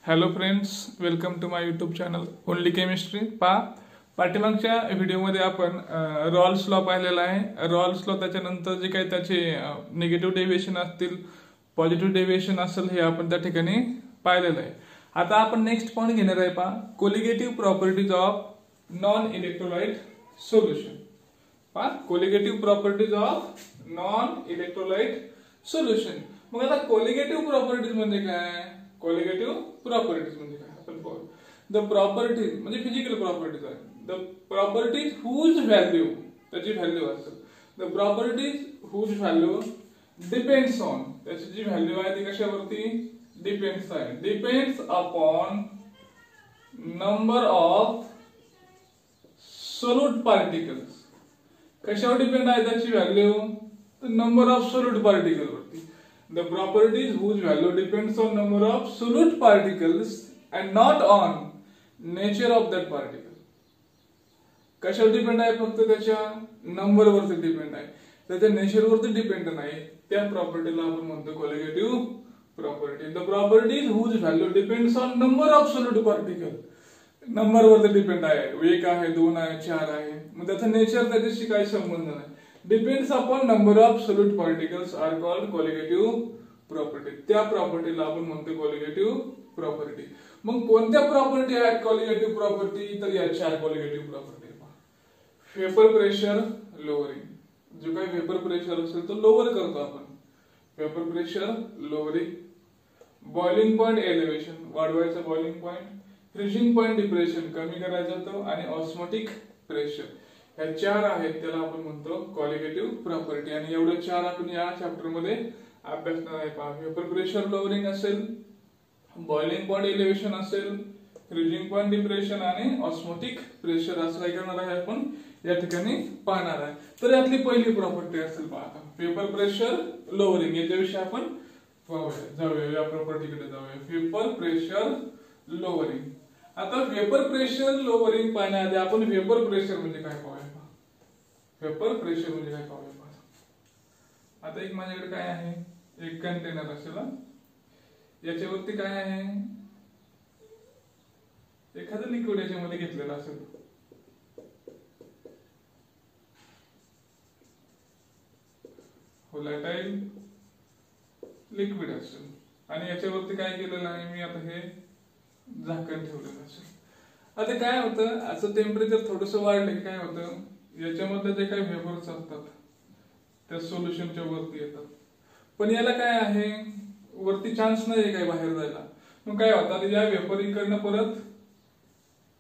Hello friends, welcome to my YouTube channel only chemistry. पाठीमागच्या व्हिडिओमध्ये आपण रॉल्स लॉ पाहिलेला आहे. रॉल्स लॉ त्याच्यानंतर जे काही त्याचे निगेटिव्ह डेव्हिएशन असतील, पॉझिटिव्ह डेव्हिएशन असेल, हे आपण त्या ठिकाणी पाहिलेलं आहे. आता आपण नेक्स्ट पॉईंट घेणार आहे. Colligative properties of non electrolyte solution. Colligative properties of non electrolyte solution. मग आता कोलिगेटिव्ह प्रॉपर्टीज म्हणजे काय? कोलिगेटिव्ह प्रॉपर्टीज म्हणजे काय आपण पाहू. द प्रॉपर्टीज म्हणजे फिजिकल प्रॉपर्टीज आहे. द प्रॉपर्टीज हुज व्हॅल्यू, त्याची व्हॅल्यू असेल. The properties whose value depends on, त्याची जी व्हॅल्यू आहे ती कशावरती डिपेंड्स आहे. Depends upon number of solute particles. कशावर डिपेंड आहे त्याची व्हॅल्यू? तर नंबर ऑफ सोल्यूट पार्टिकल वरती. The properties whose value depends on number of solute particles and not on nature of that particle. कशावर डिपेंड आहे? फक्त त्याच्या नंबर वरती डिपेंड आहे, त्याच्या नेचर वरती डिपेंड नाही. त्या प्रॉपर्टीला आपण म्हणतो colligative property. The properties whose value depends on number of solute particle. Number वरती डिपेंड आहे. 1 आहे, 2 आहे, 4 आहे. मग त्याचं नेचर त्याच्याशी काही संबंध नाही. Depends upon number of solute particles are called colligative property. त्या प्रॉपर्टीला आपण म्हणतो कोलिगेटिव्ह प्रॉपर्टी. मग कोणत्या प्रॉपर्टी आहेत कोलिगेटिव्ह प्रॉपर्टी? तर या 4 colligative property. Vapour pressure lowering. जो काही वेपर प्रेशर असेल तो लोअर करतो आपण. Vapour pressure lowering. Boiling point elevation, वाढवायचं boiling point. Freezing point depression, कमी करायचं तो. आणि ऑस्मोटिक प्रेशर. या 4 आहेत, त्याला आपण म्हणतो कोलिगेटिव्ह प्रॉपर्टी. आणि एवढे 4 आपण या चॅप्टर मध्ये अभ्यासणार आहे. वेपर प्रेशर लोअरिंग असेल, बॉइलिंग पॉइंट एलिव्हेशन असेल, फ्रीजिंग पॉइंट डिप्रेशन आणि ऑस्मोटिक प्रेशर असं काय करणार आहे आपण या ठिकाणी पाहणार आहे. तर यातली पहिली प्रॉपर्टी असेल वेपर प्रेशर लोअरिंग. याच्याविषयी आपण जाऊया, या प्रॉपर्टीकडे जाऊया. Vapour pressure lowering. आता वेपर प्रेशर लोअरिंग पाहण्याआधी आपण वेपर प्रेशर म्हणजे काय पाहूया. वेपर प्रेशर म्हणजे काय पाहूया. आता एक माझ्याकडे काय आहे, एक कंटेनर असेल. याच्यावरती काय आहे, एखादं लिक्विड याच्यामध्ये घेतलेलं असेल. व्होलॅटाईल लिक्विड असेल आणि याच्यावरती काय केलेलं आहे मी, आता हे झाकण ठेवलेलं असेल. आता काय होतं, असं टेम्परेचर थोडस वाढलं की काय होतं, याच्यामध्ये जे काही वेपर्स असतात त्या सोल्युशनच्या वरती येतात. पण याला काय आहे, वरती चान्स नाही काय बाहेर जायला. मग काय होतं, या वेपर इकडनं परत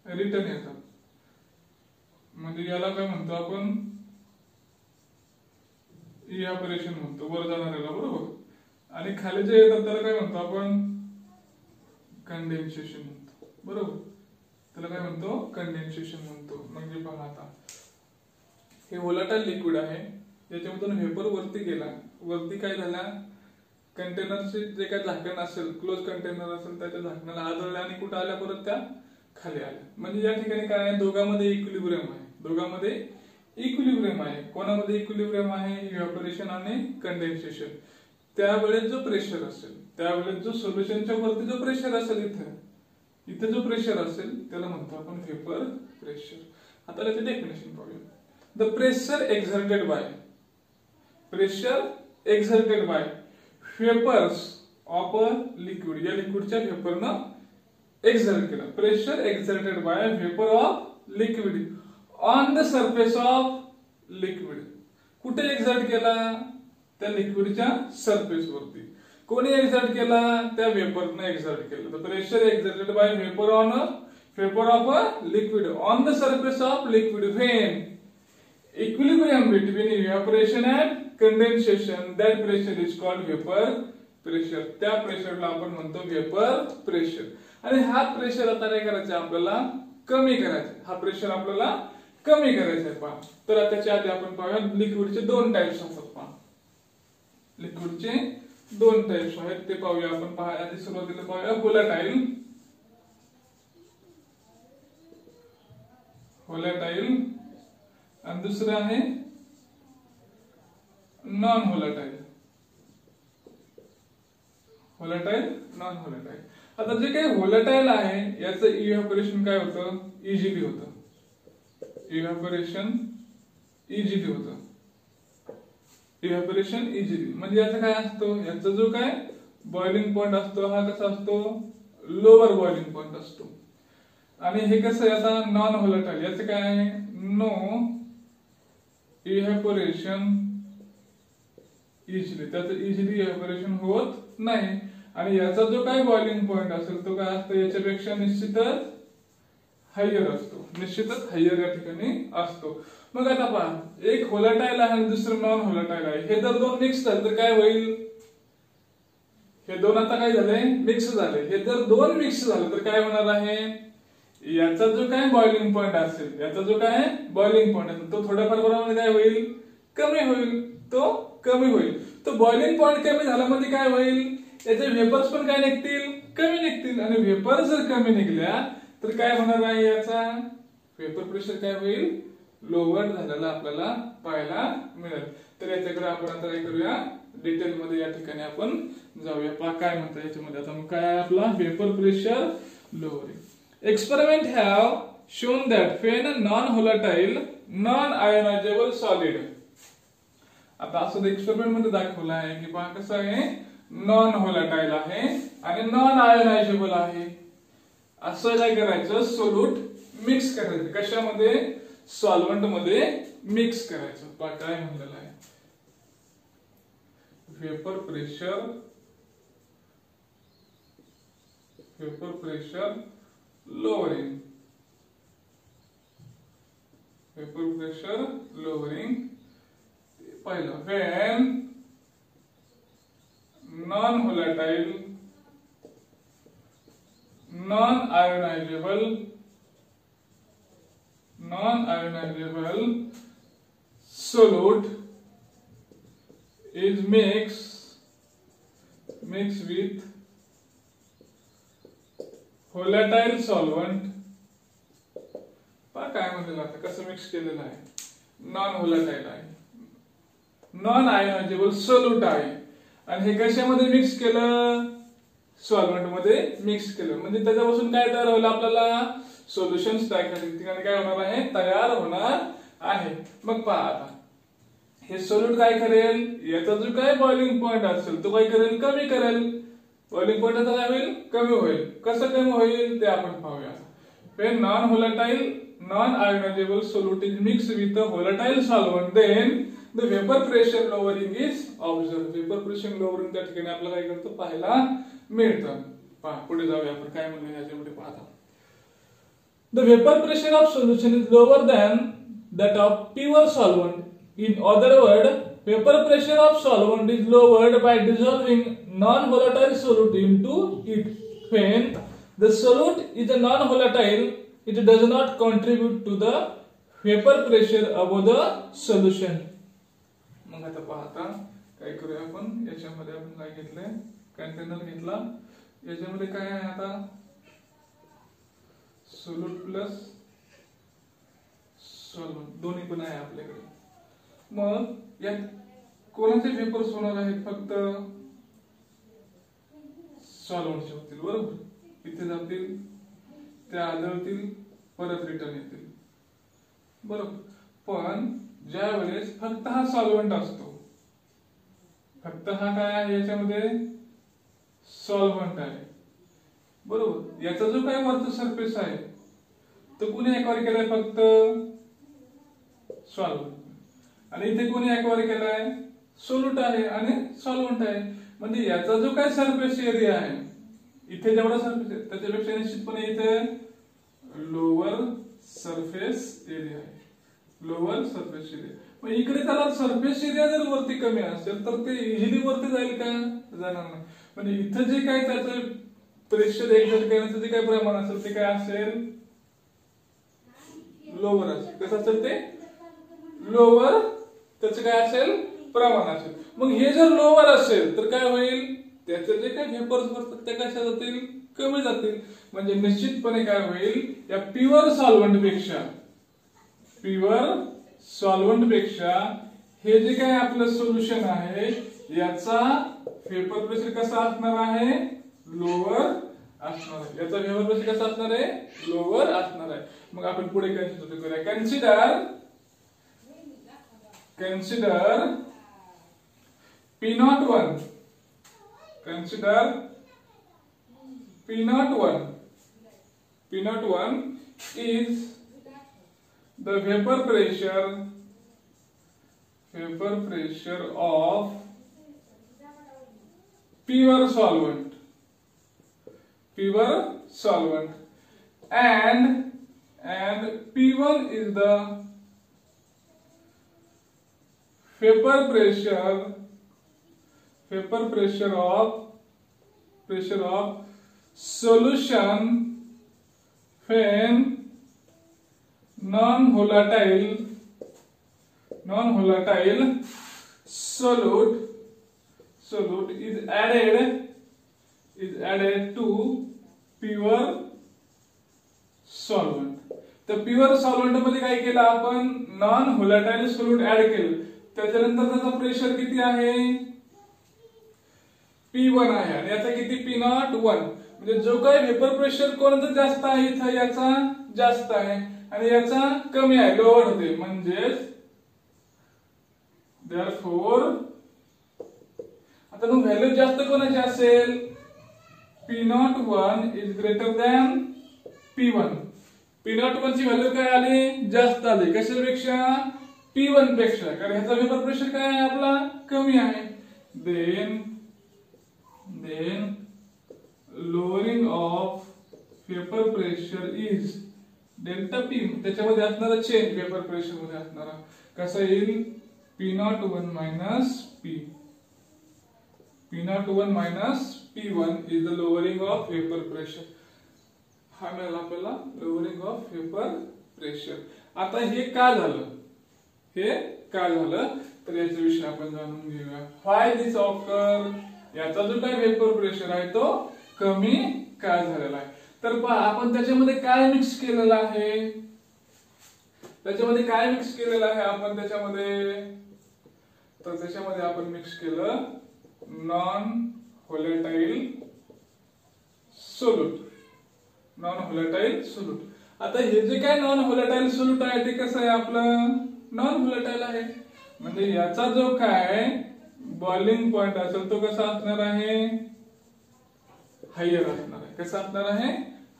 रिटर्न येतात. म्हणजे याला काय म्हणतो आपण, इव्हॅपोरेशन म्हणतो वर जाणाऱ्याला, बरोबर. आणि खाली जे येतात त्याला काय म्हणतो आपण, कंडेन्सेशन म्हणतो, बरोबर. त्याला काय म्हणतो, कंडेन्सेशन म्हणतो. म्हणजे पहा, आता हे व्होलॅटाईल लिक्विड आहे, याच्यामधून वेपर वरती गेला. वरती काय झाला, कंटेनरचे जे काही झाकण असेल, क्लोज कंटेनर असेल, त्याच्या झाकणाला आदळल्या आणि कुठं आल्या, परत त्या खाली आल्या. म्हणजे या ठिकाणी काय आहे, दोघांमध्ये इक्विलिब्रियम आहे. दोघांमध्ये इक्विलिब्रियम आहे. कोणामध्ये इक्विलिब्रियम आहे? इव्हॅपोरेशन आणि कंडेन्सेशन. त्यावेळेस जो प्रेशर असेल, त्यावेळेस जो सोल्युशनच्या वरती जो प्रेशर असेल, इथे जो प्रेशर असेल त्याला म्हणतो आपण वेपर प्रेशर. आता त्याचे डेफिनेशन पाहूया. The pressure exerted by vapours of a liquid. या लिक्विडच्या वेपरनं एक्झर्ट केला. Pressure exerted by vapour of liquid on the surface of liquid. कुठे एक्झर्ट केला? त्या लिक्विडच्या सरफेस वरती. कोणी एक्झर्ट केला? त्या वेपरनं एक्झर्ट केलं. The pressure exerted by vapour of a liquid on the surface of liquid when equilibrium between evaporation and condensation, that pressure is called vapour pressure. त्या प्रेशरला आपण म्हणतो वेपर प्रेशर. आणि हा प्रेशर आता काय करायचा, आपल्याला कमी करायचा. हा प्रेशर आपल्याला कमी करायचा आहे. पहा, तर त्याच्या आधी आपण पाहूया लिक्विडचे 2 टाइप्स असतात. पहा, लिक्विडचे 2 टाइप्स आहेत, ते पाहूया आपण. पहा, आधी सुरुवातीला पाहूया व्होलॅटाईल आणि दुसरं आहे नॉन व्होलॅटाईल. व्होलेटाईल, नॉन व्होलेटाईल. आता जे काही व्होलेटाईल आहे याचं इव्हॅपोरेशन काय होतं, इझिली होतं. इव्हॅपोरेशन इझिली होतं. इव्हॅपोरेशन इझिली म्हणजे याचा काय असतो, याचा जो काय बॉइलिंग पॉइंट असतो हा कसा असतो, लोअर बॉइलिंग पॉइंट असतो. आणि हे कसं आहे आता नॉन व्होलेटाईल, याचं काय आहे, नो इव्हॅपोरेशन इझिली, त्याचं इझिली इव्हॅपोरेशन होत नाही. आणि याचा जो काय बॉइलिंग पॉइंट असेल तो काय असतो, याच्यापेक्षा निश्चितच हायर असतो, निश्चितच हायर या ठिकाणी असतो. मग आता पहा, एक व्होलेटाईल आहे आणि दुसरं नॉन व्होलेटाईल आहे. हे जर दोन मिक्स झाले तर काय होईल, हे दोन आता काय झाले, मिक्स झाले. हे जर दोन मिक्स झाले तर काय होणार आहे, याचा जो काय बॉइलिंग पॉइंट असेल, याचा जो काय बॉइलिंग पॉइंट असेल तो थोड्याफार प्रमाणात काय होईल, कमी होईल, तो कमी होईल. तो बॉइलिंग पॉइंट कमी झाला म्हणजे काय होईल, याचे व्हेपर्स पण काय निघतील, कमी निघतील. आणि व्हेपर जर कमी निघल्या तर काय होणार आहे, याचा व्हेपर प्रेशर काय होईल, लोअर झालेला आपल्याला पाहायला मिळेल. तर याच्याकडे आपण आता काय करूया, डिटेल मध्ये या ठिकाणी आपण जाऊया. पहा काय म्हणतात याच्यामध्ये. आता मग काय आहे आपला vapour pressure lowering. Experiment have shown that when a non-volatile, non-ionizable solid, आता असं एक्सपेरिमेंट मध्ये दाखवलं आहे की पहा कसं आहे, नॉन व्होलेटाईल आहे आणि नॉन आयोनायझेबल आहे. असं काय करायचं, सोल्यूट मिक्स करायचं. कशामध्ये, सॉल्व्हंट मध्ये मिक्स करायचं. पहा काय म्हणलेलं आहे, vapour pressure lowering, vapor pressure lowering. पहिलं, when non-volatile, non-ionizable solute is mixed with volatile solvent. पहा काय म्हणलेलं आहे, कसं मिक्स केलेलं आहे, नॉन व्होलेटाईल आहे, नॉन आयोनायझेबल सोल्यूट आहे. आणि हे कशामध्ये मिक्स केलं, सॉल्व्हंट मध्ये मिक्स केलं. म्हणजे त्याच्यापासून काय तयार होईल, आपल्याला सोल्युशन ठिकाणी काय होणार आहे, तयार होणार आहे. मग पहा आता हे सोल्यूट काय करेल, याचा जो काय बॉइलिंग पॉइंट असेल तो काय करेल, कमी करेल. बॉइलिंग पॉइंट काय होईल, कमी होईल. कसं कमी होईल ते आपण पाहूया. When non-volatile, non-ionizable solute is mixed with a volatile solvent, then the vapor pressure lowering is observed. Vapor pressure lowering त्या ठिकाणी आपल्याला काय करतो, पाहायला मिळतं. पहा पुढे जाऊया आपण काय म्हणूया याच्यामध्ये. पाहता the vapor pressure of solution is lower than that of pure solvent. In other words, vapor pressure of solvent is lowered by dissolving non-volatile solute into it. When the solute is a non-volatile, it does not contribute to the vapor pressure above the solution. मग आता पाहता काय करूया आपण, याच्यामध्ये आपण काय घेतलंय, कंटेनर घेतला. याच्यामध्ये काय आहे आता, सोल्यूट प्लस सॉल्व्हंट दोन्ही पण आहे आपल्याकडे. मग यात कोणाचे व्हेपर्स होणार आहेत, फक्त सॉल्व्हंटचे होतील, बरोबर. इथे जातील, त्या आदळतील, परत रिटर्न येतील, बरोबर. पण ज्या वेळेस फक्त हा सॉल्व्हंट असतो, फक्त हा काय आहे याच्यामध्ये सॉल्व्हंट आहे, बरोबर. याचा जो काय वरचा सरफेस आहे तो कोणी एक्वायर केलाय, फक्त सॉल्व्हंट. आणि इथे कोणी एक्वायर केलाय, सोल्यूट आहे आणि सॉल्व्हंट आहे. म्हणजे याचा जो काय सरफेस एरिया आहे, इथे जेवढा सरफेस आहे त्याच्यापेक्षा निश्चितपणे इथे लोअर सरफेस एरिया आहे, लोअर सरफेस एरिया. मग इकडे त्याला सरफेस एरिया जर वरती कमी असेल तर ते इझिली वरती जाईल का, जाणार नाही. म्हणजे इथे जे काय त्याचं प्रेशर एक्झर्ट करण्याचं जे काय प्रमाण असेल ते काय असेल, लोअर असेल. कसं असेल ते, लोअर त्याचं काय असेल, प्रमाण असेल. मग हे जर लोअर असेल तर काय होईल, त्याचे जे काही व्हेपर्स असतात ते कशा जातील, कमी जातील. म्हणजे निश्चितपणे काय होईल, या प्युअर सॉल्व्हंट पेक्षा हे जे काय आपलं सोल्युशन आहे याचा वेपर प्रेशर कसा असणार आहे, लोअर असणार आहे. याचा वेपर प्रेशर कसा असणार आहे, लोअर असणार आहे. मग आपण पुढे कन्सिडर करूया. Consider P01. Consider P01. P01 is the vapor pressure of pure solvent, and P1 is the vapor pressure of solution when non-volatile solute is added to pure solvent. तर प्युअर सॉल्व्हेंट मध्ये काय केलं आपण, non volatile solute add केलं. त्याच्यानंतर त्याचा pressure किती आहे, P1 आहे आणि याचा किती P01. म्हणजे जो काही वेपर प्रेशर कोणता जास्त आहे इथं, याचा जास्त आहे आणि याचा कमी आहे, लोअर होते. म्हणजेच therefore आता मग व्हॅल्यू जास्त कोणाची असेल, P01 is greater than P1. P01 ची व्हॅल्यू काय आली, जास्त आली. कशापेक्षा, P1 पेक्षा, कारण ह्याचा वेपर प्रेशर काय आहे आपला, कमी आहे. Then lowering of vapor pressure is delta P. त्याच्यामध्ये असणारा चेंज वेपर प्रेशर मध्ये असणारा कसा येईल, P01 minus P. P01 minus P1 is the lowering of vapor pressure. हा मिळाला आपल्याला lowering of vapor pressure. आता हे का झालं, तर याच्या विषयी आपण जाणून घेऊया. Why this occur? याचा जो काय वेपर प्रेशर आहे तो कमी का झालेला आहे. तर पहा आपण त्याच्यामध्ये काय मिक्स केलेलं आहे, आपण त्याच्यामध्ये आपण मिक्स केलं नॉन व्होलेटाइल सोल्यूट. आता हे जे काय नॉन व्होलेटाइल सोल्यूट आहे ते कसं आहे, आपलं नॉन व्होलेटाइल आहे. म्हणजे याचा जो काय बॉइलिंग पॉइंट असेल तो कसा असणार आहे, हायर असणार आहे. कसा असणार आहे,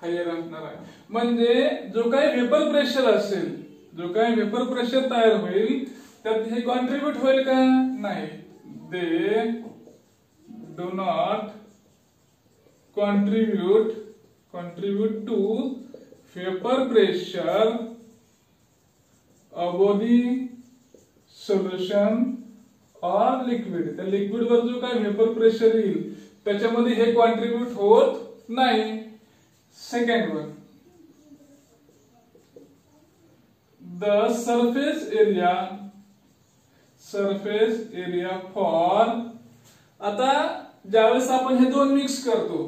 हायर असणार आहे. म्हणजे जो काही वेपर प्रेशर असेल, जो काही वेपर प्रेशर तयार होईल त्यात हे कॉन्ट्रीब्यूट होईल का, नाही. They do not contribute to vapour pressure above the solution or liquid. त्या लिक्विड वर जो काय वेपर प्रेशर येईल त्याच्यामध्ये हे कॉन्ट्रीब्यूट होत नाही. Second one, the surface area for. आता ज्यावेळेस आपण हे दोन मिक्स करतो,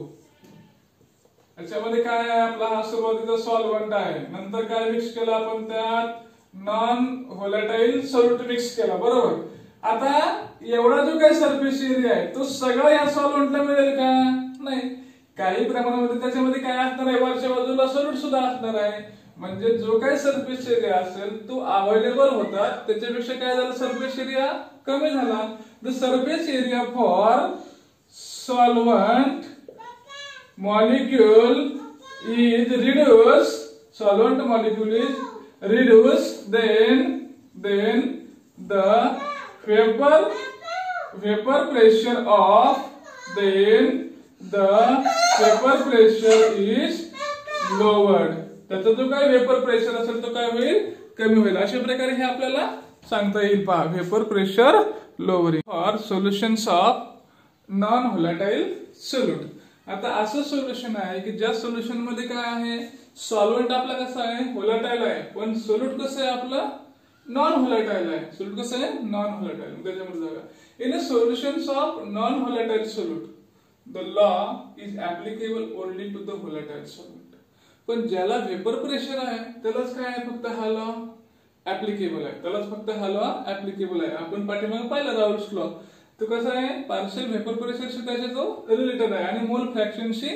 याच्यामध्ये काय आहे आपला हा सुरुवातीचा सॉल्व्हंट आहे, नंतर काय मिक्स केलं आपण, त्यात नॉन व्होलाटाइल सोल्यूट मिक्स केला, बरोबर. आता एवढा जो काही सरफेस एरिया आहे तो सगळा या सॉल्व्हंटला मिळेल का, नाही. काही प्रमाणामध्ये त्याच्यामध्ये काय असणार आहे, वरच्या बाजूला सोल्यूट सुद्धा असणार आहे. म्हणजे जो काही सरफेस एरिया असेल तो अवेलेबल होता, त्याच्यापेक्षा काय झालं, सरफेस एरिया कमी झाला. The surface area for solvent molecule is reduced, solvent molecule is reduced, then the vapor pressure is lowered. त्याचा जो काय वेपर प्रेशर असेल तो काय होईल, कमी होईल. अशा प्रकारे हे आपल्याला सांगता येईल. पहा, vapour pressure lowering for solutions of non volatile solute. आता असं सोल्युशन आहे की ज्या सोल्युशन मध्ये काय आहे, सॉल्व्हंट आपला कसा आहे, व्होलाटाइल आहे, पण सोल्यूट कसं आहे आपलं, नॉन व्होलाटाइल आहे. सोल्यूट कसं आहे, नॉन व्होलाटाइल. त्याच्यामध्ये जागा in a solutions of non volatile solute the law is applicable only to the volatile solute. पण ज्याला वेपर प्रेशर आहे त्यालाच काय आहे, फक्त हा लॉ ऍप्लिकेबल आहे. आपण पाठीमागे पाहिला राहुल्स लॉ. तो कसा आहे पार्शियल व्हेपर प्रेशरशी त्याचा जो रिलेटेड आहे आणि मोल फ्रॅक्शनशी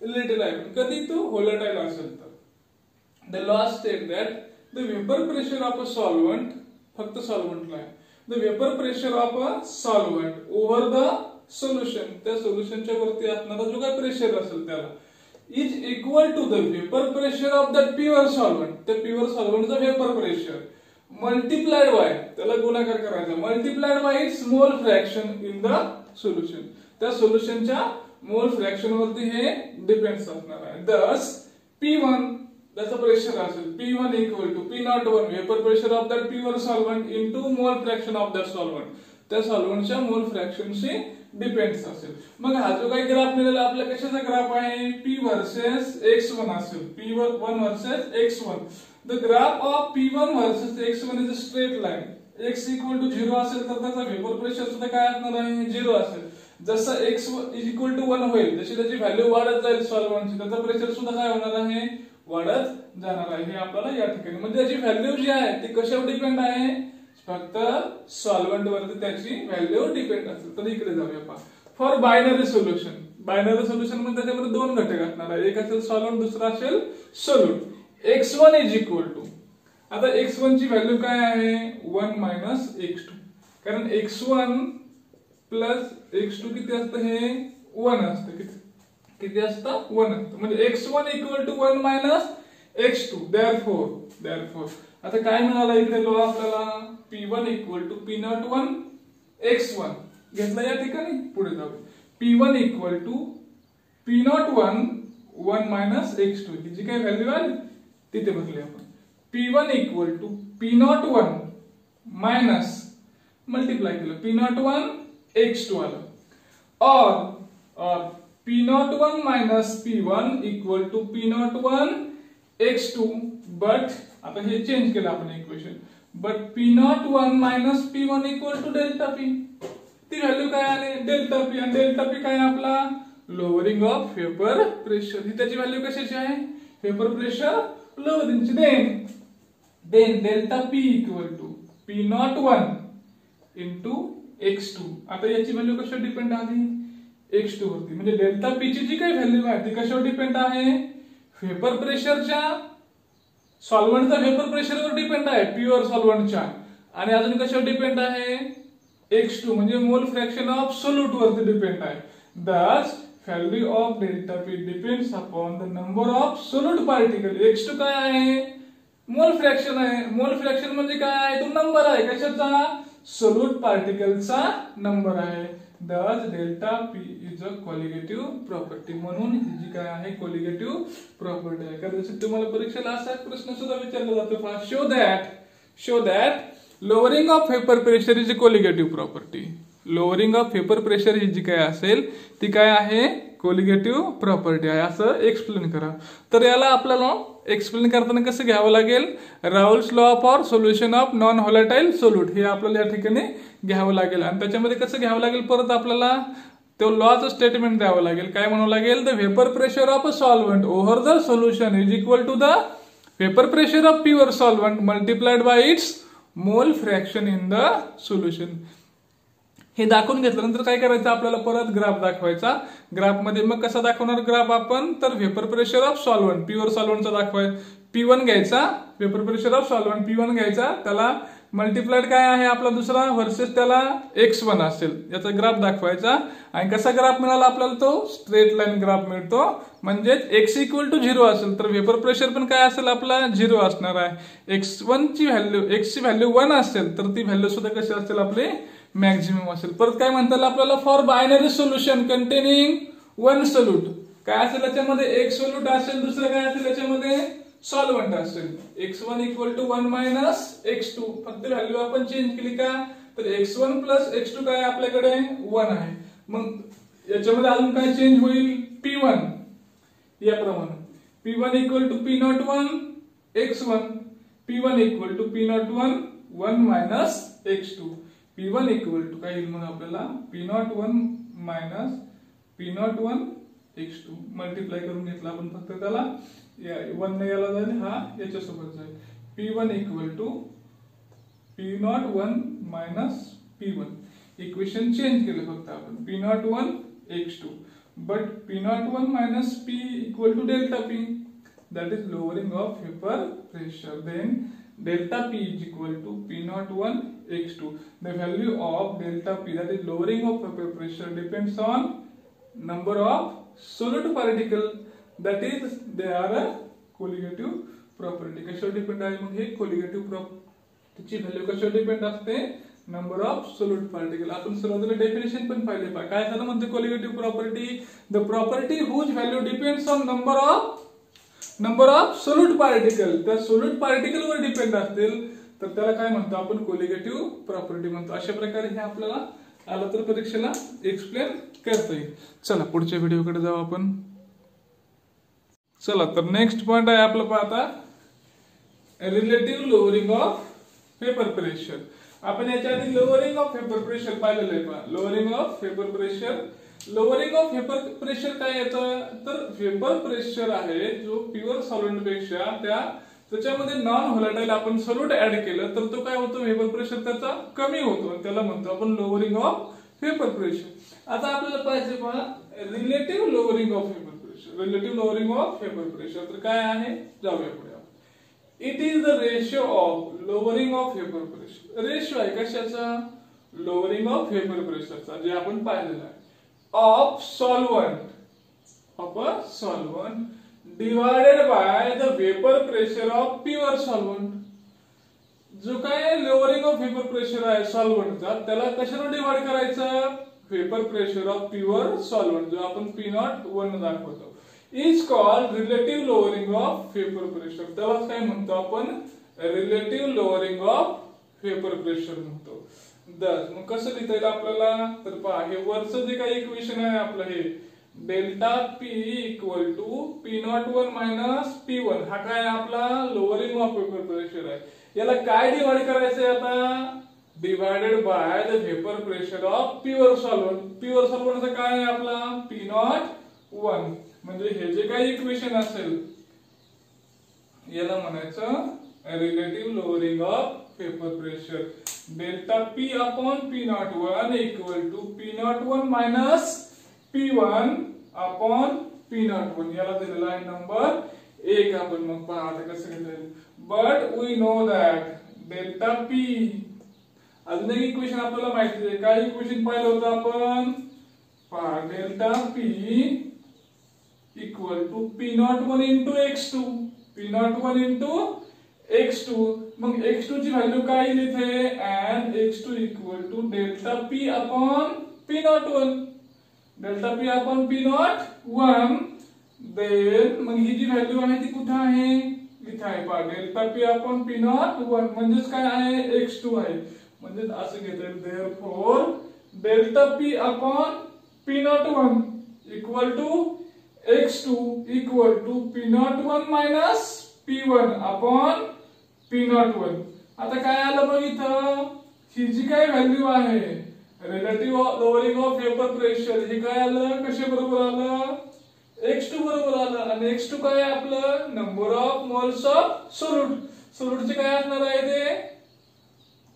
रिलेटेड आहे कधी तो व्होलेटाईल असेल तर the law state that the vapour pressure of a solvent फक्त सॉल्व्हंटला आहे the vapour pressure of a solvent over the solution त्या सोल्युशनच्या वरती असणारा जो काय प्रेशर असेल त्याला is equal to the vapour pressure of that pure solvent त्या प्युअर सॉल्व्हंटचा व्हेपर प्रेशर मल्टिप्लाइड बाय त्याला गुणाकार करायचा multiplied by its mole fraction in the solution त्या सोल्युशनच्या मोल फ्रॅक्शन वरती हे डिपेंड्स असणार आहे दस P1 त्याचा प्रेशर असेल P1 equal to P01 vapour pressure of that pure solvent into mole fraction of that solvent त्या सॉल्व्हंटच्या मोल फ्रॅक्शनशी डिपेंड्स असेल मग हा जो काही ग्राफ मिळाला आपल्या कशाचा ग्राफ आहे P वर्सेस x1 असेल P1 versus x1 the graph of P1 versus x1 is a straight line x equal to 0 असेल तर त्याचा व्हेपर प्रेशर सुद्धा काय असणार आहे 0 असेल जसं x इज इक्वल टू 1 होईल जशी त्याची व्हॅल्यू वाढत जाईल सॉल्व्हंटची त्याचा प्रेशर सुद्धा काय होणार आहे वाढत जाणार आहे हे आपल्याला या ठिकाणी म्हणजे त्याची व्हॅल्यू जी आहे ती कशावर डिपेंड आहे फक्त सॉल्व्हंट वरती त्याची व्हॅल्यू डिपेंड असेल तर इकडे जाऊया पहा फॉर बायनरी सोल्युशन म्हणजे त्याच्यामध्ये दोन घटक असणार आहे एक असेल सॉल्व्हंट दुसरा असेल solute x1 is equal to आता x1 ची व्हॅल्यू काय आहे 1 मायनस x2 कारण x1 प्लस x2 किती असतं हे 1 असतं किती असतं 1 असतं म्हणजे x1 equal to 1 minus x2 therefore आता काय मिळालं इकडे लॉ आपल्याला P1 equal to P01 x1 घेतला या ठिकाणी पुढे जाऊ P1 equal to P01 1 minus x2 ही जी काय व्हॅल्यू आहे तिथे बघूया आपण P1 equal to P01 minus multiply केलं P01 x2 आलं और P01 minus P1 equal to P01 x2 but आता हे चेंज केलं आपण equation but P01 minus P1 equal to delta P ती व्हॅल्यू काय आली डेल्टा P आणि डेल्टा P काय आपला लोअरिंग ऑफ व्हेपर प्रेशर ही त्याची व्हॅल्यू कशाची आहे व्हेपर प्रेशर लोअरिंगची then delta P equal to P01 into x2 आता याची व्हॅल्यू कशावर डिपेंड आहे x2 वरती म्हणजे डेल्टा P ची जी काही व्हॅल्यू आहे ती कशावर डिपेंड आहे व्हेपर प्रेशरच्या सॉल्व्हंटचा व्हेपर प्रेशरवर डिपेंड आहे प्युअर सॉल्व्हंटच्या आणि अजून कशावर डिपेंड आहे x2 म्हणजे मोल फ्रॅक्शन ऑफ सोल्यूट वरती डिपेंड आहे thus value of delta P depends upon the number of solute particle x2 काय आहे मोल फ्रॅक्शन आहे मोल फ्रॅक्शन म्हणजे काय आहे तो नंबर आहे कशाचा सोल्यूट पार्टिकलचा नंबर आहे thus delta P is a colligative property म्हणून ही जी काय आहे colligative property आहे कारण तुम्हाला परीक्षेला असा प्रश्न सुद्धा विचारला जातो show that lowering of vapor pressure is a colligative property lowering of vapor pressure ही जी काय असेल ती काय आहे colligative property आहे असं एक्सप्लेन करा तर याला आपल्याला एक्सप्लेन करताना कसं घ्यावं लागेल Raoult's law for solution of non volatile solute हे आपल्याला या ठिकाणी घ्यावं लागेल आणि त्याच्यामध्ये कसं घ्यावं लागेल परत आपल्याला तो लॉचं स्टेटमेंट द्यावं लागेल काय म्हणावं लागेल the vapour pressure of a solvent over the solution is equal to the vapour pressure of pure solvent multiplied by its mole fraction in the solution हे दाखवून घेतल्यानंतर काय करायचं आपल्याला परत ग्राफ दाखवायचा ग्राफ मध्ये मग कसा दाखवणार ग्राफ आपण तर vapour pressure of solvent pure सॉल्व्हंटचा दाखवाय P1 घ्यायचा vapour pressure of solvent P1 घ्यायचा त्याला मल्टिप्लाइड काय आहे आपला दुसरा वर्सेस त्याला x1 असेल याचा ग्राफ दाखवायचा आणि कसा ग्राफ मिळाला आपल्याला तो स्ट्रेट लाईन ग्राफ मिळतो म्हणजे x इक्वल टू 0 असेल तर व्हेपर प्रेशर पण काय असेल आपला 0 असणार आहे x1 ची व्हॅल्यू x ची व्हॅल्यू 1 असेल तर ती व्हॅल्यू सुद्धा कशी असेल आपली मॅक्झिमम असेल परत काय म्हणतात आपल्याला for binary solution containing one solute काय असेल याच्यामध्ये एक सोल्यूट असेल दुसरं काय असेल याच्यामध्ये सॉल्व्हंट असेल x1 equal to 1 minus x2 फक्त व्हॅल्यू आपण चेंज केली का तर x1 प्लस x2 काय आपल्याकडे 1 आहे मग याच्यामध्ये अजून काय चेंज होईल P1 याप्रमाणे P1 equal to P01 x1 P1 equal to P01 1 minus x2 P1 equal to काय येईल मग आपल्याला P01 minus P01 x2 multiply करून घेतला आपण फक्त त्याला 1 ने याला जाईल हा याच्यासोबत जाईल P1 equal to P01 minus P1 equation change केलं फक्त आपण P01 x2 but P01 minus P equal to delta P, that is lowering of vapor pressure. Then delta P is equal to P01 x2. The value of delta P, that is lowering of vapor pressure, depends on number of solute particle, that is they are a colligative property. कशावर depend आहे मग हे colligative property ची value कशावर depend असते? Number of solute particle. आपण सुरुवातीला definition पण पाहिले पहा काय झालं म्हणते colligative property, the property whose value depends on number of solute particle. त्या सोल्यूट पार्टिकल वर डिपेंड असतील तर त्याला काय म्हणतो आपण? कोलिगेटिव्ह प्रॉपर्टी म्हणतो. अशा प्रकारे हे आपल्याला आलं तर परीक्षेला एक्सप्लेन करता येईल. चला पुढच्या व्हिडिओकडे जाऊ आपण. चला तर नेक्स्ट पॉइंट आहे आपलं पाहता relative lowering of vapour pressure. आपण याच्या आधी लोअरिंग ऑफ वेपर प्रेशर पाहिलेलं आहे पहा. लोअरिंग ऑफ वेपर प्रेशर काय येतं तर वेपर प्रेशर आहे जो प्युअर सॉल्व्हेंट पेक्षा त्याच्यामध्ये नॉन व्होलाटाईल आपण सोल्यूट ऍड केलं तर तो काय होतो? वेपर प्रेशर त्याचा कमी होतो. त्याला म्हणतो आपण लोअरिंग ऑफ वेपर प्रेशर. आता आपल्याला पाहिजे पहा relative lowering of vapour pressure. Relative lowering of vapour pressure तर काय आहे? जाऊया पुढे. It is the ratio of lowering of vapour pressure. Ratio आहे कशाचा? लोअरिंग ऑफ वेपर प्रेशरचा, जे आपण पाहिलेलं आहे. Of solvent divided by the vapour pressure of pure solvent. जो काय लोअरिंग ऑफ वेपर प्रेशर आहे सॉल्व्हंटचा त्याला कशाने डिवाइड करायचं? Vapour pressure of pure solvent, जो आपण P01 दाखवतो, is called relative lowering of vapour pressure. त्यालाच काय म्हणतो आपण? Relative lowering of vapour pressure म्हणतो. मग कसं लिहिता येईल आपल्याला? तर पहा हे वरचं जे काही इक्वेशन आहे आपलं हे delta P equal to P01 minus P1 हा काय आपला लोअरिंग ऑफ वेपर प्रेशर आहे. याला काय डिवाइड करायचंय आता? Divided by the vapour pressure of pure solvent. Pure सॉल्व्हंटचं काय आहे आपला? P01. म्हणजे हे जे काही इक्वेशन असेल याला म्हणायचं relative lowering of vapour pressure. Delta P upon P01 equal to P01 minus P1 upon P01. याला दिलेला आहे नंबर 1. आपण मग पहा आता कसं घेता येईल. But we know that delta P, अजून एक इक्वेशन आपल्याला माहिती आहे. काय इक्वेशन पाहिलं होतं आपण? पहा delta P equal to P01 into x2. P01 into x2. मग x2 ची व्हॅल्यू काय येईल इथे? and x2 equal to delta P upon P01. Delta P upon P01. Then मग ही जी व्हॅल्यू आहे ती कुठे आहे? इथे आहे पहा डेल्टा P अपॉन P01 म्हणजेच काय आहे? x2 आहे. म्हणजे असं घेता येईल therefore delta P upon P01 equal to x2 equal to P01 minus P1 upon P01. आता काय आलं मग इथं? ही जी काय व्हॅल्यू आहे relative lowering of vapour pressure हे काय आलं? कशा बरोबर आलं? x2 बरोबर आलं. आणि x2 काय आहे आपलं? Number of moles of solute. सोल्यूटचे काय असणार आहे ते?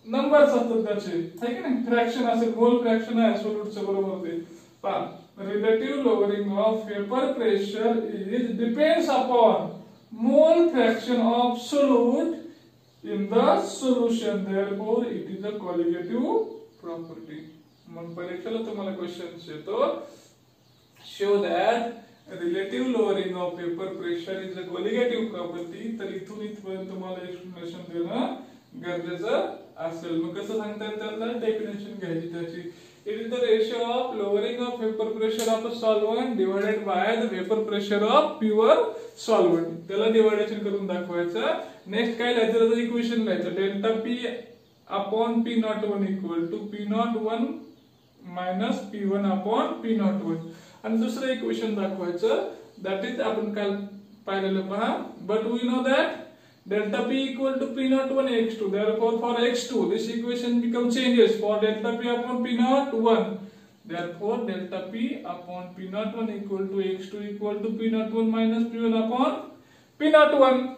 नंबर असतात त्याचे, है की नाही? फ्रॅक्शन असेल, मोल फ्रॅक्शन आहे सोल्यूटचं बरोबर ते. पहा relative lowering of vapor pressure is depends upon mole fraction of solute in the solution, therefore it is a colligative property. मग परीक्षेला तुम्हाला क्वेश्चन येतो show that relative lowering of vapor pressure is a colligative property. तर इथून इथपर्यंत तुम्हाला explanation देणं गरजेचं असेल. मग कसं सांगता येईल त्याला? डेफिनेशन घ्यायची त्याची. It is the ratio of lowering of vapor pressure of a solvent divided by the vapor pressure of pure solvent. त्याला डिवायडेशन करून दाखवायचं. नेक्स्ट काय लिहायचं? त्याचं इक्वेशन लिहायचं delta P upon P01 equal to P01 minus P1 upon P01. आणि दुसरं इक्वेशन दाखवायचं दॅट इज आपण काल पाहिलेलं पहा. But we know that delta P equal to P01 x2. Therefore, for x2, this equation becomes changes for delta P upon P01. Therefore, delta P upon P01 equal to x2 equal to P01 minus P1 upon P01.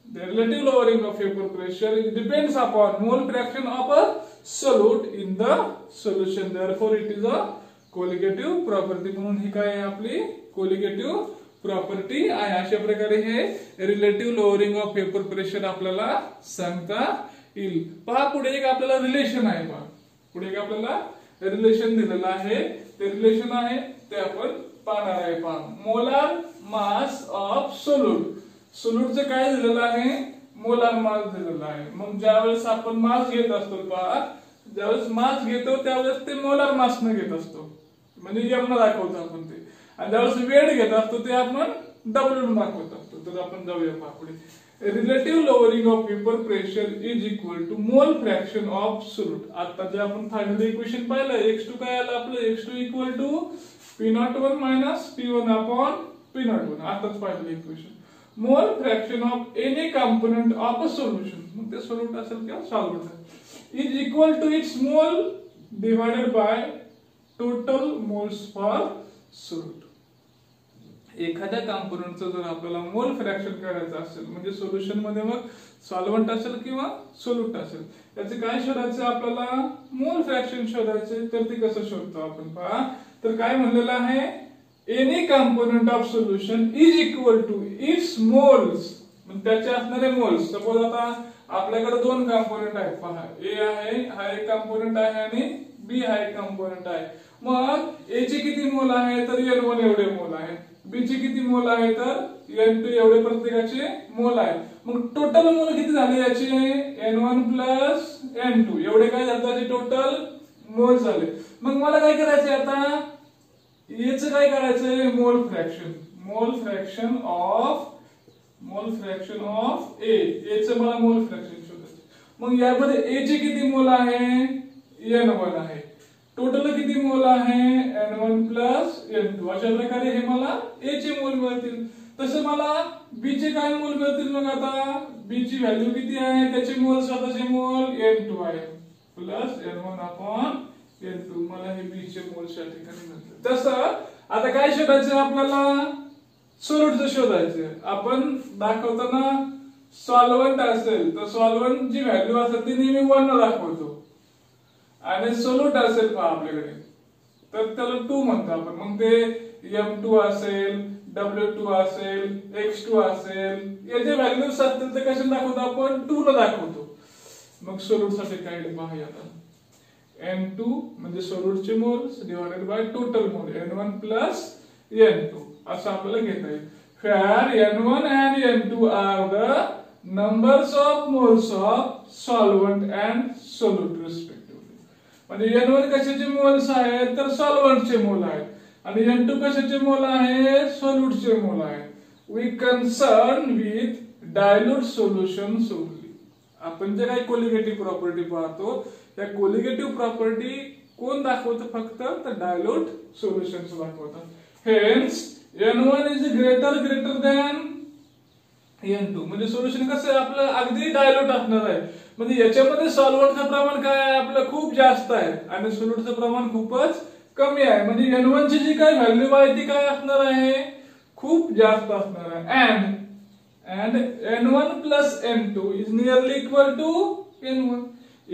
The relative lowering of vapor pressure depends upon mole fraction of a solute in the solution. Therefore it is a colligative property. म्हणून ही काय आहे आपली colligative property आहे. अशा प्रकारे हे relative lowering of vapour pressure आपल्याला सांगता येईल. पहा पुढे एक आपल्याला रिलेशन आहे. पहा पुढे एक आपल्याला रिलेशन दिलेलं आहे. ते रिलेशन आहे ते आपण पाहणार आहे. पहा मोलार मास ऑफ सोल्यूट. सोल्यूटचं काय दिलेलं आहे मोलार मास दिलेला आहे. मग ज्यावेळेस आपण मास घेत असतो पहा ज्यावेळेस मास घेतो त्यावेळेस ते मोलार मास न घेत असतो म्हणजे एम न दाखवतो आपण ते. आणि ज्यावेळेस वेट घेत असतो ते आपण डब्ल्यू दाखवत असतो. तर आपण जाऊया पहा पुढे. Relative lowering of vapour pressure is equal to mole fraction of solute. आता जे आपण फायनल इक्वेशन पाहिलं x2 काय आलं आपलं x2 equal to P01 minus P1 upon P01. आताच पाहिलं equation. Mole fraction of any component of a solution मग ते सोल्यूट असेल किंवा solvent is equal to its mole divided by total moles for solute. एखाद्या कंपोनेंटचं जर आपल्याला मोल फ्रॅक्शन करायचं असेल म्हणजे सोल्युशन मध्ये मग सॉल्व्हेंट असेल किंवा सोल्यूट असेल त्याचे काय शोधायचं आपल्याला मोल फ्रॅक्शन शोधायचे. तर ते कसं शोधतो आपण पहा. तर काय म्हणलेलं आहे any component of solution is equal to its moles म्हणजे त्याचे असणारे मोल्स. सपोज आता आपल्याकडे दोन कंपोनेंट आहेत पहा ए आहे हा एक कंपोनेंट आहे आणि बी हा एक कंपोनेंट आहे. मग ए चे किती मोल आहे तर N1 एवढे मोल आहे. बी चे किती मोल आहे तर N2 एवढे प्रत्येकाचे मोल आहे. मग टोटल मोल किती झाले याचे N1 प्लस N2 एवढे काय झाले त्याचे टोटल मोल झाले. मग मला काय करायचंय आता याचं काय करायचंय मोल फ्रॅक्शन. मोल फ्रॅक्शन ऑफ ए चं मला मोल फ्रॅक्शन शोधायचं. मग यामध्ये ए चे किती मोल आहे N1 आहे. टोटल किती मोल आहे N1 प्लस N2. अशा प्रकारे हे मला ए चे मोल मिळतील. तसं मला बी चे काय मोल मिळतील. मग आता बी ची व्हॅल्यू किती आहे त्याचे मोल स्वतःचे मोल N2 आहे प्लस N1 अपॉन N2. मला हे बी चे मोल या ठिकाणी मिळतील. तसं आता काय शोधायचं आपल्याला सोल्यूटचं शोधायचं. आपण दाखवताना सॉल्व्हंट असेल तर सॉल्व्हंट ची व्हॅल्यू असेल ती नेहमी 1 न दाखवतो आणि सोल्यूट असेल पहा आपल्याकडे तर त्याला 2 म्हणतो आपण. मग ते M2 असेल W2 असेल X2 असेल याचे व्हॅल्यूज असतील तर कसे दाखवतो आपण 2 न दाखवतो. मग सोल्यूट साठी काय पाहूया आता N2 म्हणजे सोल्यूटचे moles divided by total mole N1 plus N2 असं आपल्याला घेता येईल. Where N1 and N2 are the numbers of moles of solvent and solute respectively. म्हणजे N1 कशाचे मोल्स आहेत तर सॉल्व्हंटचे मोल आहेत आणि N2 कशाचे मोल आहे सोल्यूटचे मोल आहेत. We concern with dilute solutions only. आपण जे काही कोलिगेटिव्ह प्रॉपर्टी पाहतो त्या कोलिगेटिव्ह प्रॉपर्टी कोण दाखवतं फक्त तर डायल्यूट सोल्युशन्स दाखवतात. Hence N1 is greater than N2 म्हणजे सोल्युशन कसं आहे आपलं अगदी डायल्यूट असणार आहे. म्हणजे याच्यामध्ये सॉल्व्हंटचं प्रमाण काय आहे आपलं खूप जास्त आहे आणि सोल्यूटचं प्रमाण खूपच कमी आहे. म्हणजे N1 ची जी काय व्हॅल्यू आहे ती काय असणार आहे खूप जास्त असणार आहे. and N1 plus N2 is nearly equal to N1.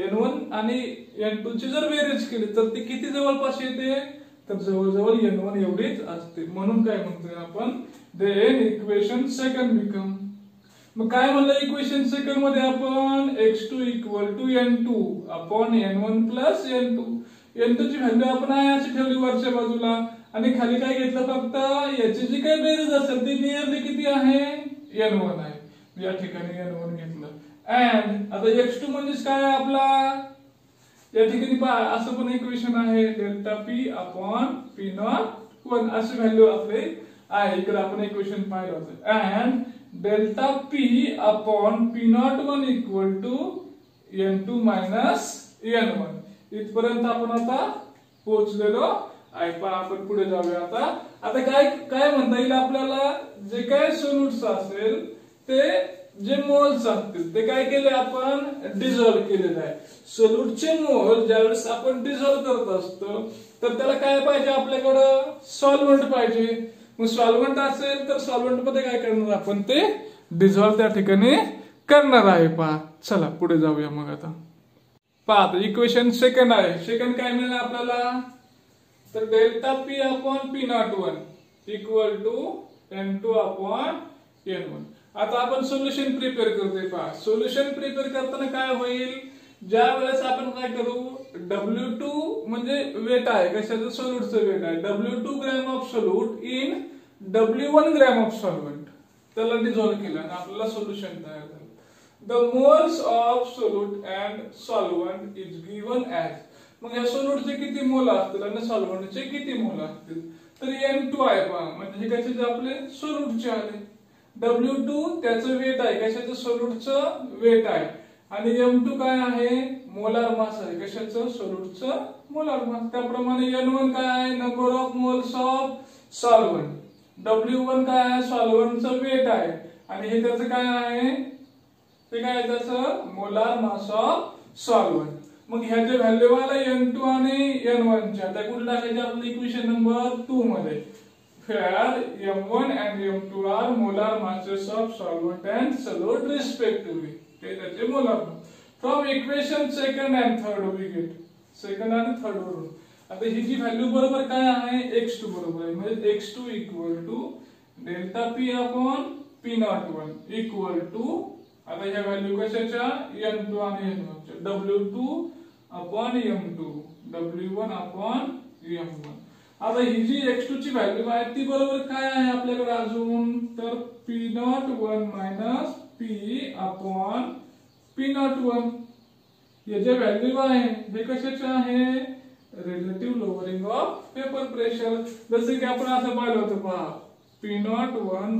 N1 आणि N2 ची जर बेरीज केली तर ती किती जवळपास येते तर जवळजवळ N1 एवढीच असते. म्हणून काय म्हणतोय आपण then equation second become. मग काय म्हणलं इक्वेशन सेकंड मध्ये आपण x2 equal to N2 upon N1 plus N2. N2 ची व्हॅल्यू आपण आहे अशी ठेवली वरच्या बाजूला आणि खाली काय घेतलं फक्त याची जी काही बेरीज असेल ती नियरली किती आहे N1 आहे. या ठिकाणी N1 घेतलं. and आता x2 म्हणजे काय आपला या ठिकाणी पहा असं पण इक्वेशन आहे डेल्टा p अपॉन p01 अशी व्हॅल्यू आपली आहे. इकडे आपण इक्वेशन पाहिलं होतं. and delta p upon p01 equal to N2 minus N1. इथपर्यंत आपण आता पोहोचलेलो आहे. पहा आपण पुढे जाऊया. आता काय काय म्हणता येईल आपल्याला जे काय सोल्यूट्स असेल ते जे मोल्स असतील ते काय केले आपण डिझॉल्व केलेले आहे. सोल्यूटचे मोल ज्यावेळेस आपण डिझॉल्व करत असतो तर त्याला काय पाहिजे आपल्याकडं सॉल्व्हंट पाहिजे. मग सॉल्व्हंट असेल तर सॉल्व्हंट मध्ये काय करणार आपण ते डिझॉल्व त्या ठिकाणी करणार आहे. पहा चला पुढे जाऊया. मग आता पहा इक्वेशन सेकंड आहे. सेकंड काय मिळेल आपल्याला, तर डेल्टा पी अपॉन पी not one equal to n2 upon n1. आता आपण सोल्युशन प्रिपेअर करतोय. पहा सोल्युशन प्रिपेअर करताना काय होईल, ज्या वेळेस आपण काय करू, W2 म्हणजे वेट आहे, कशाचं, सोल्यूटचं वेट आहे, W2 gram of solute in W1 gram of solvent, त्याला डिझॉल्व केलं आणि आपल्याला सोल्युशन तयार झालं. The moles of solute and solvent is given as. मग या सोल्यूटचे किती मोल असतील आणि सॉल्व्हंटचे किती मोल असतील, तर n2 आहे. पहा म्हणजे कशाचे, आपले सोल्यूटचे आले. W2 त्याचं वेट आहे, कशाचं, सोल्यूटचं वेट आहे. आणि m2 काय आहे, मोलार मास आहे, कशाचं, सोल्यूटचं मोलार मास. त्याप्रमाणे n1 काय आहे, number of moles of solvent. W1 काय आहे, सॉल्व्हंटचं वेट आहे. आणि हे त्याचं काय आहे, ते काय आहे, त्याचं मोलार मास ऑफ सॉल्व्हंट. मग ह्याचे व्हॅल्यू आला n2 आणि n1 च्या, त्या कुठे टाकायचे, आपलं इक्वेशन नंबर 2 मध्ये. Where m1 and m2 are molar masses of solvent and solute respectively. ते त्याचे molar mass. From equation second and third we get, second आणि थर्ड वरून आता ही जी व्हॅल्यू बरोबर काय आहे, x2 बरोबर आहे. म्हणजे x2 equal to delta p upon p not 1 equal to, आता ह्या व्हॅल्यू कशाच्या, n2 आणि n1 च्या, W2 upon m2 W1 upon m1. आता ही जी x2 ची व्हॅल्यू आहे ती बरोबर काय आहे आपल्याकडे अजून, तर p01 minus p upon p01. हे जे व्हॅल्यू आहे हे कशाचे आहे, relative lowering of vapour pressure. जसे की आपण असं पाहिलं होतं, पहा p01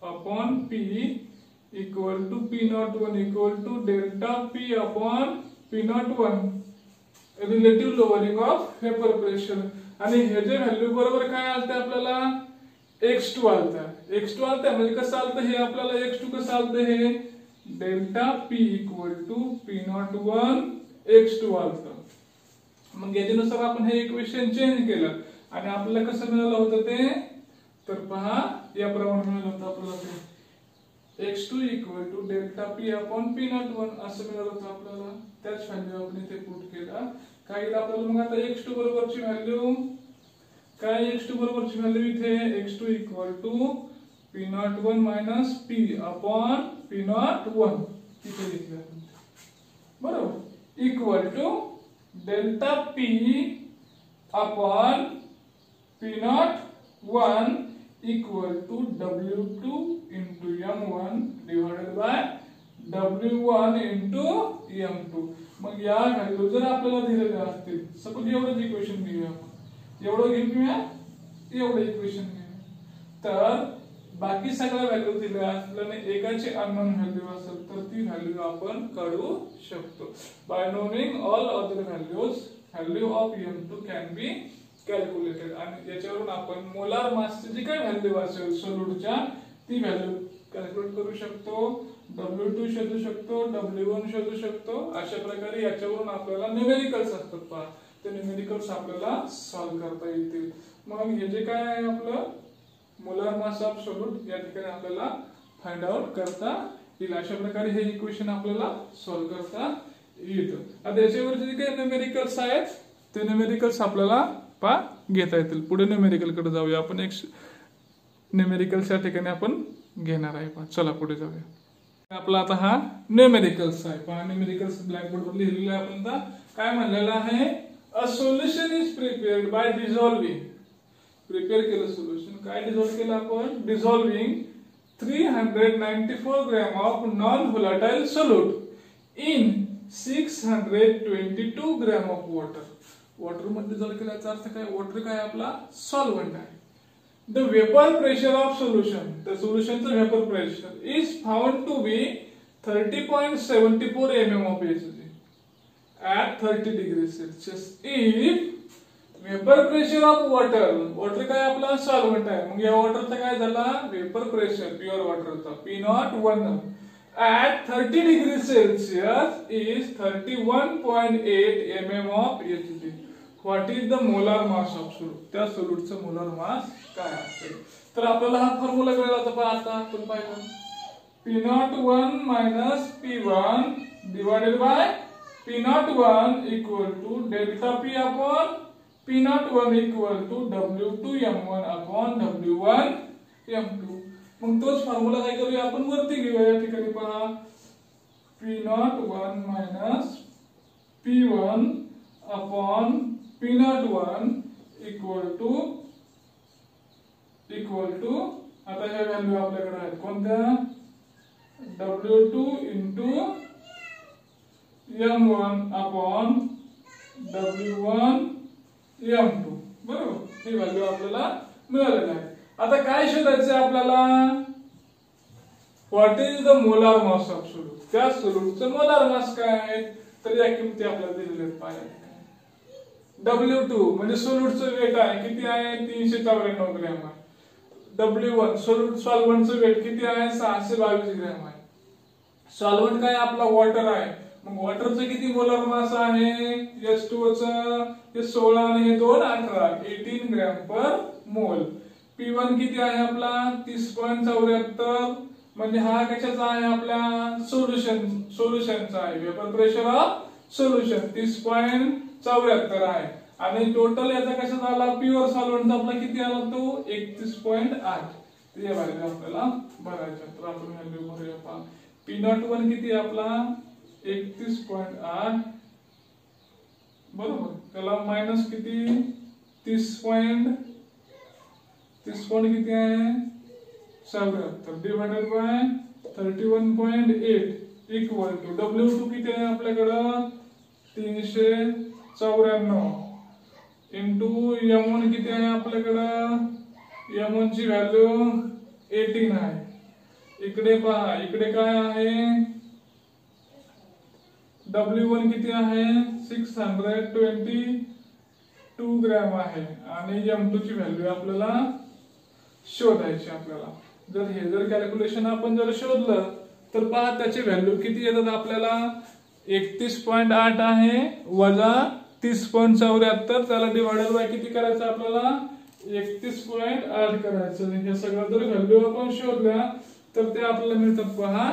upon p equal to p01 equal to delta p upon p01, relative lowering of vapour pressure. आणि हे जे व्हॅल्यू बरोबर काय आलते आपल्याला, x2 आलता. x2 आलता म्हणजे कसं आलतं हे आपल्याला, x2 कसं आलतं, हे delta p equal to p01 x2 आलतं. मग याच्यानुसार आपण हे इक्वेशन चेंज केलं आणि आपल्याला कसं मिळालं होतं ते, तर पहा याप्रमाणे मिळालं होतं आपल्याला ते x2 equal to delta p upon p01 असं मिळालं होतं आपल्याला. त्याच व्हॅल्यू आपण इथे पुट केला. काय येईल आपल्याला मग आता x2 बरोबरची व्हॅल्यू काय, x2 बरोबरची व्हॅल्यू इथे x2 equal to p01 minus p upon p01 इथे लिहिलं आपण, बरोबर, equal to delta p upon p01 equal to W2 into m1 divided by W1 into m2. मग या व्हॅल्यू जर आपल्याला दिलेल्या असतील, सपोज एवढंच इक्वेशन घेऊया आपण, एवढं घेऊया, एवढं इक्वेशन घेऊया, तर बाकी सगळ्या व्हॅल्यू दिल्या असल्याने एकाची अननोन व्हॅल्यू असेल तर ती व्हॅल्यू आपण काढू शकतो. Bye knowing all other values, value of m2 can be calculated. आणि याच्यावरून आपण मोलार मासची जी काही व्हॅल्यू असेल सोल्यूटच्या, ती व्हॅल्यू कॅल्क्युलेट करू शकतो. W2 शोधू शकतो, W1 शोधू शकतो. अशा प्रकारे याच्यावरून आपल्याला न्यूमेरिकल्स असतात, पहा ते न्यूमेरिकल्स आपल्याला सॉल्व्ह करता येतील. मग हे जे काय आहे आपलं मोलार मास ऑफ सोल्यूट, या ठिकाणी आपल्याला फाइंड आउट करता येईल. अशा प्रकारे हे इक्वेशन आपल्याला सॉल्व्ह करता येतं. आता याच्यावर जे काही न्यूमेरिकल्स आहेत ते न्यूमेरिकल्स आपल्याला पहा घेता येतील. पुढे न्यूमेरिकल कडे जाऊया आपण. एक न्यूमेरिकल्स या ठिकाणी आपण घेणार आहे. पहा चला पुढे जाऊया. आपला आता हा न्यूमेरिकल्स आहे. पहा न्यूमेरिकल्स ब्लॅकबोर्ड वर लिहिलेलं आहे. आपण आता काय म्हणलेलं आहे, a solution is prepared by dissolving. Prepare केलं सोल्युशन, काय डिझॉल्व केलं आपण, dissolving 394 gram of non volatile solute in 622 gram of water. Water मध्ये डिझॉल्व केल्याचा अर्थ काय, वॉटर काय आपला सॉल्व्हंट आहे. The vapor pressure of solution, the solution's vapor pressure is found to be 30.74 mm of Hg at 30 degrees Celsius. If vapor pressure of water, water काय आपला solvent आहे, मग या वॉटरचा काय झाला vapor pressure, pure waterचा P01 at 30 degrees Celsius is 31.8 mm of Hg. What is the molar mass of solute? त्या सोल्यूटचं molar mass काय असेल, तर आपल्याला हा फॉर्म्युला कळला होता. पण आता आपण पाहिलं P01 minus P1 divided by P01 equal to delta P upon P01 equal to W2M1 upon W1 M2. मग तोच फॉर्म्युला काय करूया आपण वरती घेऊया. या ठिकाणी पहा P01 minus P1 upon P01 equal to आता ह्या व्हॅल्यू आपल्याकडे आहेत कोणत्या W2 into M1 upon W1 M2 बरोबर. ही व्हॅल्यू आपल्याला मिळालेली आहे. आता काय शोधायचं आहे आपल्याला what is the molar mass of solute. त्या सोल्यूटचं मोलार मास काय आहे तर या किमती आपल्याला दिलेल्या आहेत. पाहिजे W2 म्हणजे सोल्यूटचं वेट आहे किती आहे 394 ग्रॅम आहे. W1 सोल्यूट सॉल्व्हंटचं वेट किती आहे 622 ग्रॅम आहे. सॉल्व्हंट काय आपला वॉटर आहे. मग वॉटरचं किती मोलार मास आहे H2O चं हे 16 आणि हे 2 18 18 ग्रॅम पर मोल. P1 किती आहे आपला 30.74 म्हणजे हा कशाचा आहे आपल्या सोल्युशनचा आहे. वेपर प्रेशर ऑफ सोल्युशन 30.74 आहे. आणि टोटल याचा कसा झाला प्युअर सॉल्व्हंट आपला किती आला तो 31.8. ते व्हॅल्यू आपल्याला भरायच्या. तर आपण व्हॅल्यू भरूया. पहा P01 किती आहे आपला 31.8 बरोबर. त्याला मायनस किती 30 किती आहे 74 divided by 31.8 equal to W2 किती आहे आपल्याकडं 394 इंटू M1 किती आहे आपल्याकडं M1 ची व्हॅल्यू 18 आहे. इकडे पहा इकडे काय आहे W1 किती आहे 622 ग्रॅम आहे आणि M2 ची व्हॅल्यू आपल्याला शोधायची. आपल्याला जर कॅल्क्युलेशन आपण जर शोधलं तर पहा त्याची व्हॅल्यू किती येतात आपल्याला 31.8 आहे वजा 30.74 त्याला डिवाइडेड बाय किती करायचं आपल्याला 31.8 करायचं. हे सगळं जर व्हॅल्यू आपण शोधल्या तर ते आपल्याला मिळतात पहा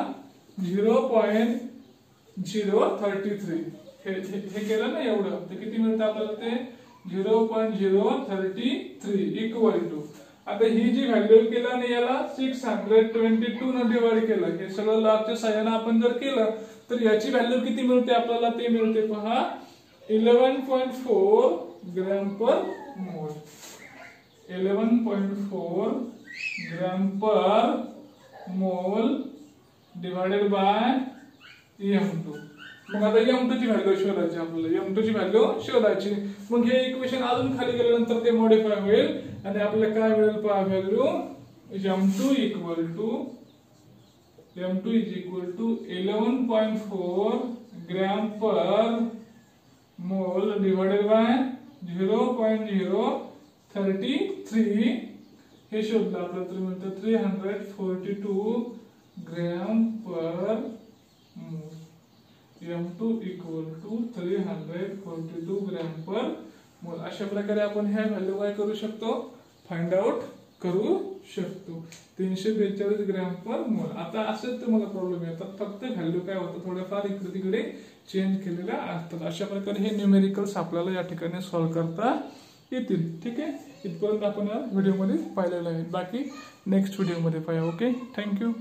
0.033. हे केलं ना एवढं तर किती मिळतं आपल्याला ते 0.033 इक्वल टू. आता ही जी व्हॅल्यू केला आणि याला 622 ने डिवाइड केलं हे सगळं लॉगच्या साहाय्याने आपण जर केलं तर याची व्हॅल्यू किती मिळते आपल्याला ते मिळते पहा 11.4 ग्रॅम पर मोल. 11.4 ग्रॅम पर मोल डिवाइडेड बाय M2. मग आता M2 ची व्हॅल्यू शोधायची आपल्याला. M2 ची व्हॅल्यू शोधायची. मग हे इक्वेशन अजून खाली गेल्यानंतर ते मॉडिफाय होईल आणि आपल्याला काय मिळेल पहा value M2 is equal to 11.4 gram per मोल डिवाइडेड बाय 0.033 हे शोधलं आपल्याला तर मिळतं 342 ग्रॅम पर मोल. M2 equal to 342 gram per मोल. अशा प्रकारे आपण ह्या व्हॅल्यू काय करू शकतो फाइंड आउट करू शकतो 342 ग्रॅम पर मोल. आता असंच तुम्हाला प्रॉब्लेम येतात फक्त व्हॅल्यू काय होतं थोडेफार इकडे तिकडे चेंज केलेल्या असतात. अशा प्रकारे हे न्यूमेरिकल्स आपल्याला या ठिकाणी सॉल्व्ह करता येतील. ठीक आहे. इथपर्यंत आपण या व्हिडिओमध्ये पाहिलेलं आहे. बाकी नेक्स्ट व्हिडिओमध्ये पाहूया. Okay thank you.